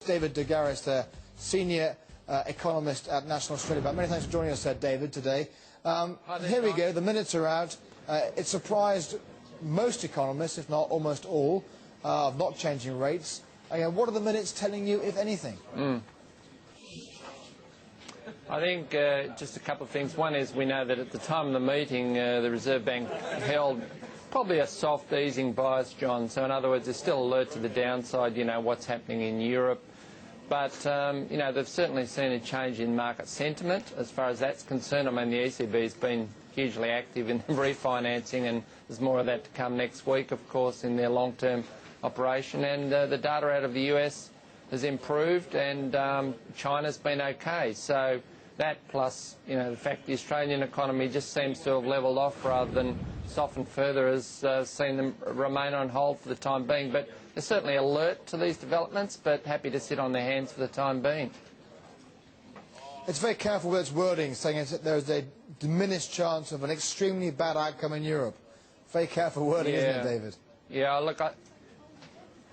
David de Garis there, senior economist at National Australia Bank. Many thanks for joining us, David, today. Here we go, the minutes are out. It surprised most economists, if not almost all, of not changing rates. What are the minutes telling you, if anything? I think just a couple of things. One is we know that at the time of the meeting, the Reserve Bank held probably a soft easing bias, John. So in other words, they're still alert to the downside, what's happening in Europe. But, they've certainly seen a change in market sentiment as far as that's concerned. I mean, the ECB has been hugely active in refinancing, and there's more of that to come next week, of course, in their long-term operation. And the data out of the US has improved, and China's been okay. So that plus, the fact the Australian economy just seems to have levelled off rather than softened further has seen them remain on hold for the time being. But they're certainly alert to these developments, but happy to sit on their hands for the time being. It's very careful with its wording, saying that there's a diminished chance of an extremely bad outcome in Europe. Very careful wording, isn't it, David? Yeah, look,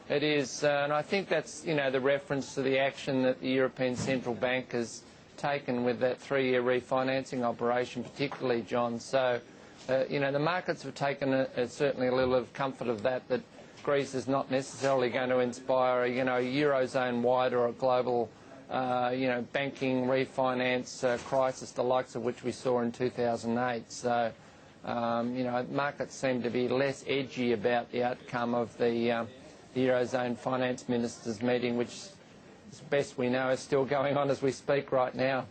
it is, and I think that's, the reference to the action that the European Central Bank has taken with that three-year refinancing operation, particularly, John. So, the markets have taken certainly a little of comfort of that Greece is not necessarily going to inspire a Eurozone-wide or a global, banking refinance crisis, the likes of which we saw in 2008. So, markets seem to be less edgy about the outcome of the Eurozone finance ministers meeting, which, as best we know, is still going on as we speak right now.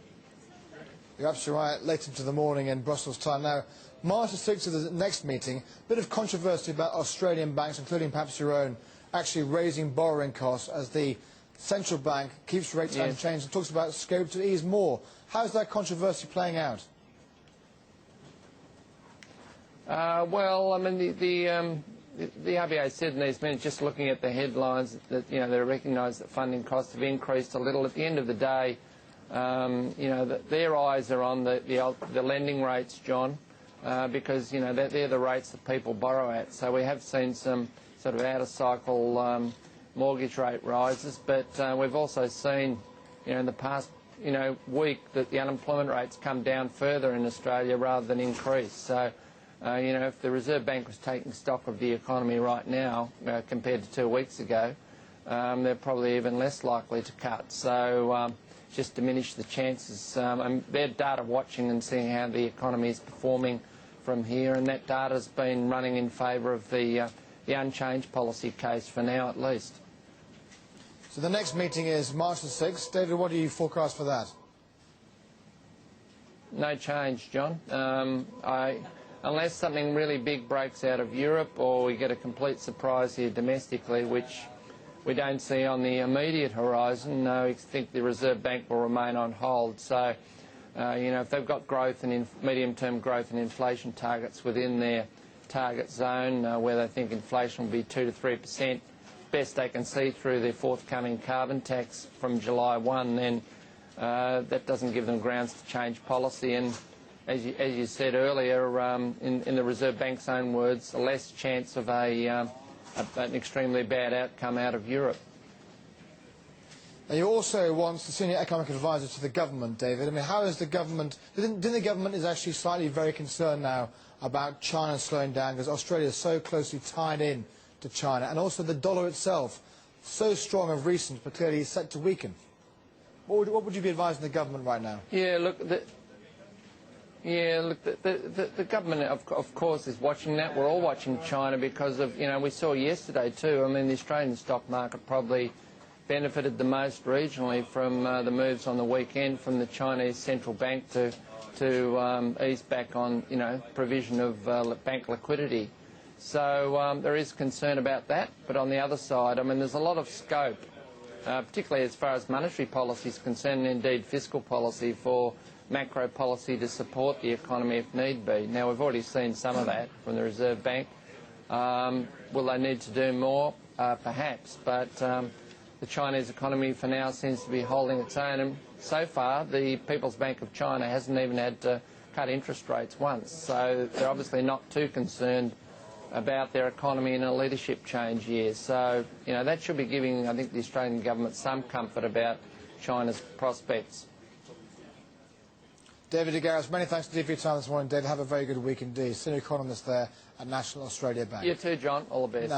You're absolutely right, late into the morning in Brussels time now. March the 6th is the next meeting. A bit of controversy about Australian banks, including perhaps your own, actually raising borrowing costs as the central bank keeps rates unchanged and talks about scope to ease more. How's that controversy playing out? Well, I mean, the RBA said in these minutes, just looking at the headlines, that they recognise that funding costs have increased a little. At the end of the day, their eyes are on the lending rates, John, because they're the rates that people borrow at. So we have seen some sort of out-of-cycle mortgage rate rises, but we've also seen, in the past week that the unemployment rates come down further in Australia rather than increase. So. If the Reserve Bank was taking stock of the economy right now compared to 2 weeks ago, they're probably even less likely to cut. So just diminish the chances. They're data watching and seeing how the economy is performing from here, and that data has been running in favour of the unchanged policy case for now at least. So the next meeting is March the 6th. David, what do you forecast for that? No change, John. Unless something really big breaks out of Europe or we get a complete surprise here domestically, which we don't see on the immediate horizon, I think the Reserve Bank will remain on hold. So, if they've got growth and medium-term growth and inflation targets within their target zone, where they think inflation will be 2 to 3%, best they can see through their forthcoming carbon tax from July 1, then that doesn't give them grounds to change policy. And as you said earlier, in the Reserve Bank's own words, a less chance of an extremely bad outcome out of Europe. And you also want the senior economic advisor to the government, David. I mean, how is the government? Do you think the government is actually slightly very concerned now about China slowing down because Australia is so closely tied in to China, and also the dollar itself so strong of recent, but clearly set to weaken? What would you be advising the government right now? Yeah, look. The government, of course, is watching that. We're all watching China because of, we saw yesterday too. I mean, the Australian stock market probably benefited the most regionally from the moves on the weekend from the Chinese central bank to ease back on, provision of bank liquidity. So there is concern about that. But on the other side, I mean, there's a lot of scope, particularly as far as monetary policy is concerned, and indeed fiscal policy, for macro policy to support the economy if need be. Now, we've already seen some of that from the Reserve Bank. Will they need to do more? Perhaps, but the Chinese economy for now seems to be holding its own, and so far the People's Bank of China hasn't even had to cut interest rates once, so they're obviously not too concerned about their economy in a leadership change year. So, you know, that should be giving, I think, the Australian government some comfort about China's prospects. David Garis, many thanks to you for your time this morning. David, have a very good week indeed. Senior economist there at National Australia Bank. You too, John. All the best.